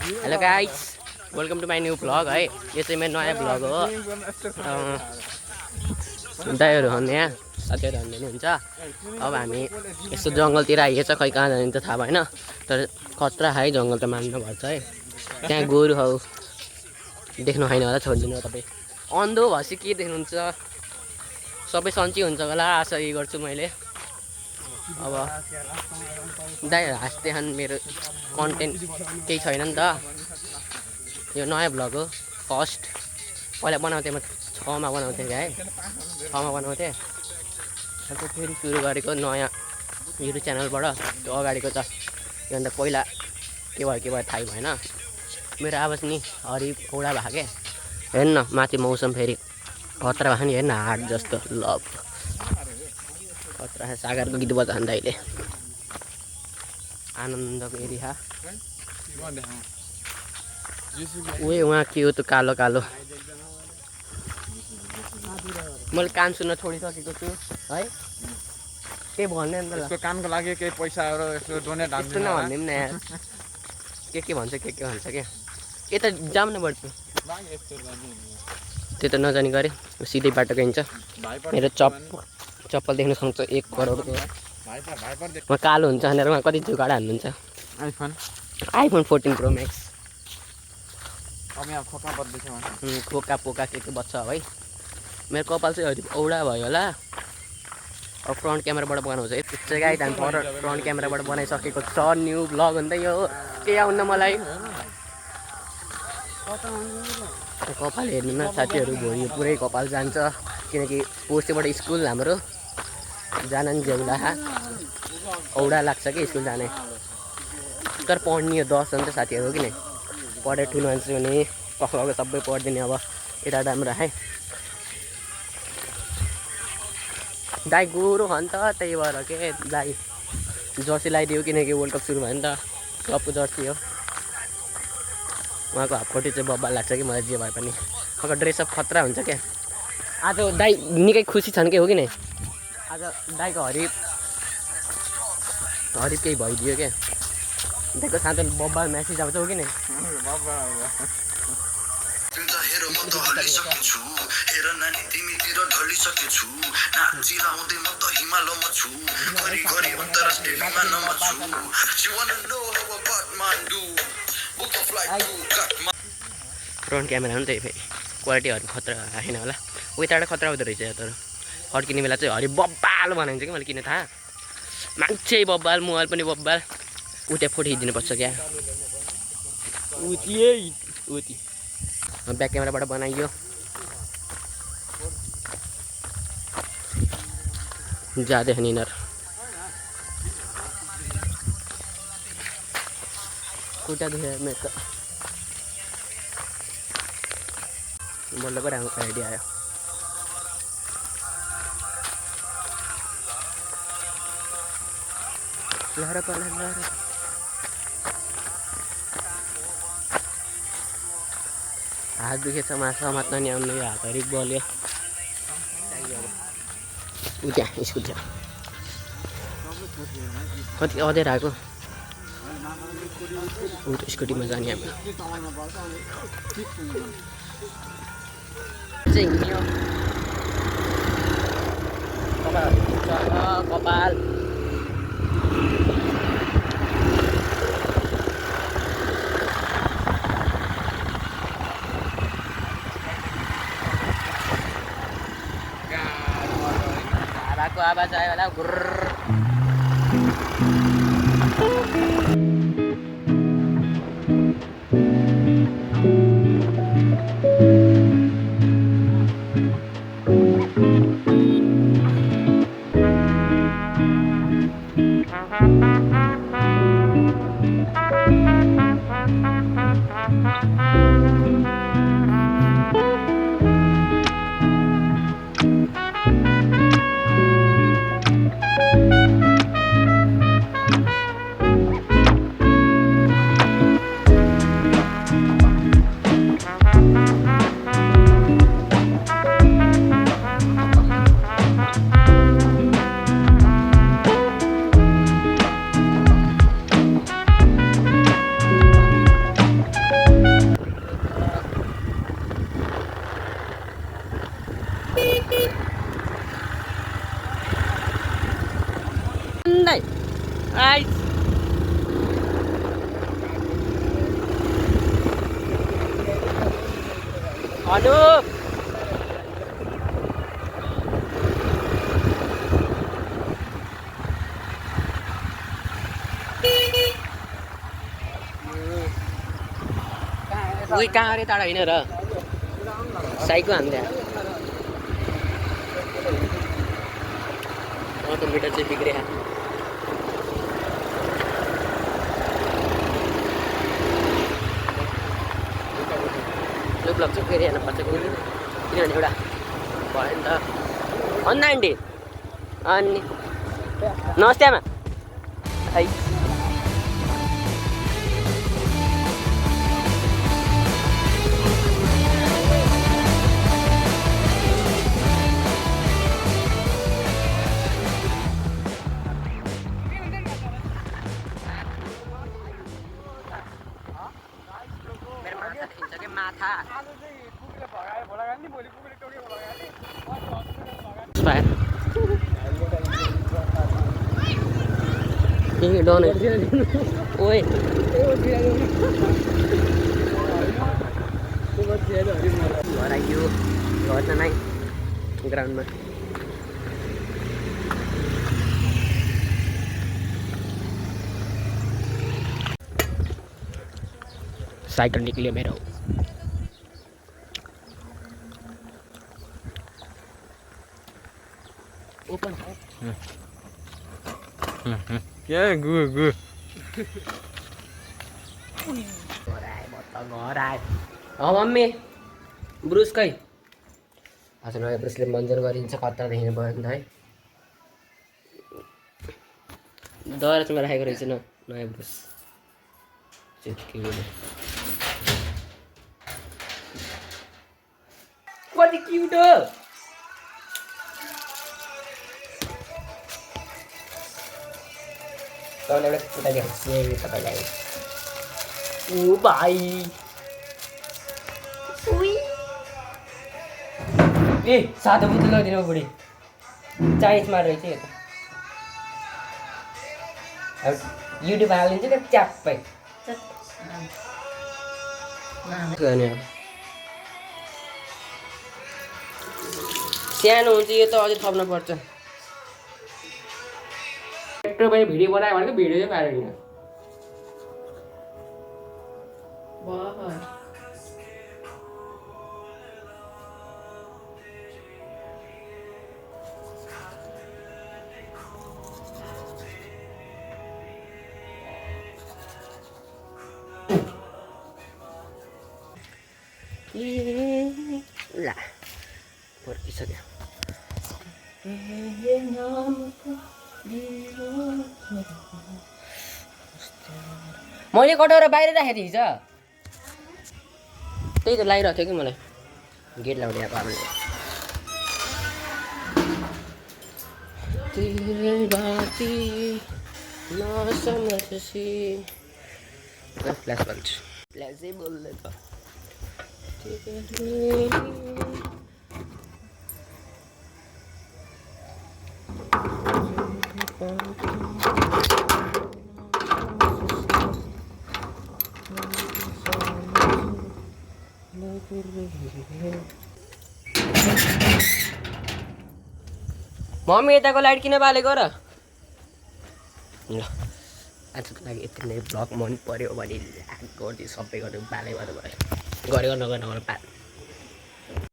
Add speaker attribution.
Speaker 1: Hello guys, welcome to my new vlog है। यो चाहिँ मेरो नयाँ भ्लग हो। दाइहरू हुने यहाँ साथीहरू हुने हुन्छ। अब हामी यस्तो जङ्गलतिर आइएको छ, खै कहाँ जान्छ थाहा भएन। तर खतरा है जङ्गल त मान्नुपर्छ है। त्यहाँ गोरु हौ देख्नु छैन होला, छोडिदिनु हो तपाईँ। अन्धो भएपछि के देख्नुहुन्छ, सबै सन्ची हुन्छ होला आशा यही गर्छु मैले। अब दाइहरू हाँस्दै खान्, मेरो कन्टेन्ट केही छैन नि त। यो नयाँ भ्लग हो, फर्स्ट। पहिला बनाउँथेँ म 6मा बनाउँथेँ है, 6मा बनाउँथेँ। अन्त फेरि सुरु गरेको नयाँ युट्युब च्यानलबाट। त्यो अगाडिको त योभन्दा पहिला के भयो थाहै भएन। मेरो आवाज नि हरि औडा भएको के। हेर्न माथि मौसम फेरि खतरा भएको नि, हेर्न हाट जस्तो लभ खतरा। सागरको गीत बजाउँछ अहिले, आनन्दको एरिया। उही उहाँ के हो त्यो कालो कालो। मैले कान सुन्न छोडिसकेको छु है। के भन्ने अन्त ल,
Speaker 2: कानको लागि केही पैसाहरू यसो डोनेट
Speaker 1: यस्तो नभन्ने पनि न यार। के भन्छ के भन्छ क्या। यता जाऊँ न बढ्छु, त्यो त नजानी गरे सिधै बाटो गइन्छ। मेरो चप्पल देख्न सक्छ 1 करोडको। म कालो हुन्छ भनेर उहाँ कति जुगाड हान्नुहुन्छ। IPhone 14 pro max. खोका पोका के बच्छ है। मेरो कपाल चाहिँ अहिले औडा भयो होला। अब फ्रन्ट क्यामेराबाट बनाउँछ है। त्यो गाइड हामी फ्रन्ट क्यामेराबाट बनाइसकेको छ। न्यू भ्लग हो नि त यो। केही आउन्न मलाई। कपाल हेर्नु न साथीहरू, भोलि पुरै कपाल जान्छ। किनकि पोस्टेबाट स्कुल हाम्रो जान नि ज्याउला, औडा लाग्छ कि स्कुल जाने। तर पढ्ने हो 10 जन त साथीहरू हो कि नै। पढेर ठुलो मान्छे हुने, पकाएको सबै पढिदिने। अब यता राम्रो है। दाइ गोरु हो नि त, त्यही भएर के दाइ जर्सी लगाइदियो। किनकि वर्ल्ड कप सुरु भयो नि त, क्लबको जर्सी हो। उहाँको हाफपट्टि चाहिँ बब्बा लाग्छ कि मलाई जे भए पनि। उहाँको ड्रेसअप खतरा हुन्छ क्या। आज दाइ निकै खुसी छन् कि हो कि नै। आज दाइको हरिप केही भइदियो क्या। दाइको साथै बब्बा म्यासेज आउँछ हो कि नै। फ्रन्ट क्यामेरा पनि त्यही फेरि क्वालिटीहरू खतरा होइन होला। उताबाट खतरा हुँदो रहेछ। तर फर्किने बेला चाहिँ हरि बब्बाल बनाइन्छ कि मैले किन थाहा। मान्छे बब्बाल, मोबाइल पनि बब्बाल। उता फुटाइदिनुपर्छ क्या। उति ब्याक क्यामेराबाट बनाइयो। जाँदै खाने यिनीहरू खुट्टा दुखेर मेरो त। बल्ल पो राम्रो आइडिया आयो। हात दुखेछ, माछा मात्न नि आउनु। यो हात अलिक बल्यो। ऊ त्यहाँ स्कुटी कति अँधेर आएको। ऊ त स्कुटीमा जाने हामी चाहिँ हिँड्यो। कपाल धाराको आवाज आयो होला। गुर्र आइस अनुप उही कहाँ अरे टाढा होइन र साइको हान्दा मिटर चाहिँ बिग्रे यो ब्लग चाहिँ फेरि हेर्नुपर्छ किनभने एउटा भयो नि त अन्त आन्टी अनि नमस्ते आमा है डन ओए घर आइयो घर जान ग्राउन्डमा साइकल निक्लियो मेरो ओपन
Speaker 2: के गु गु
Speaker 1: घर आयो मम्मी ब्रुस खै आज नयाँ ब्रुसले मन्जर गरिन्छ खतरा देखिनु भयो नि त है दराजमा राखेको रहेछ नयाँ ब्रुस कति क्युट हो तपाईँलाई एउटा कुरा देखाउँछु तपाईँलाई ओ भाइ ए सातो बुद्धि लगाइदिनु बुढी चाइनिजमा रहेछ यो त युट्युब हालिदिन्छ क्या च्याप्पै सानो हुन्छ यो त अझै थप्न पर्छ ट्र्याक्टर भिडियो बनायो भनेको भिडियो चाहिँ पारेन ला पर्खिसक्यो मैले कटाएर बाहिर राखेको थिएँ हिजो त्यही त लगाइरहेको थियो कि मलाई गेट लगाउने फ्ल्यास भन्छु फ्ल्यासै बोल्दै त मम्मी यताको लाइट किन बालेको र ल आजको लागि यति नै ब्लग मन पर्यो भने लाइक गरिदियो सबै गर्नु बाले गर्नु भयो गरेको नगर्नु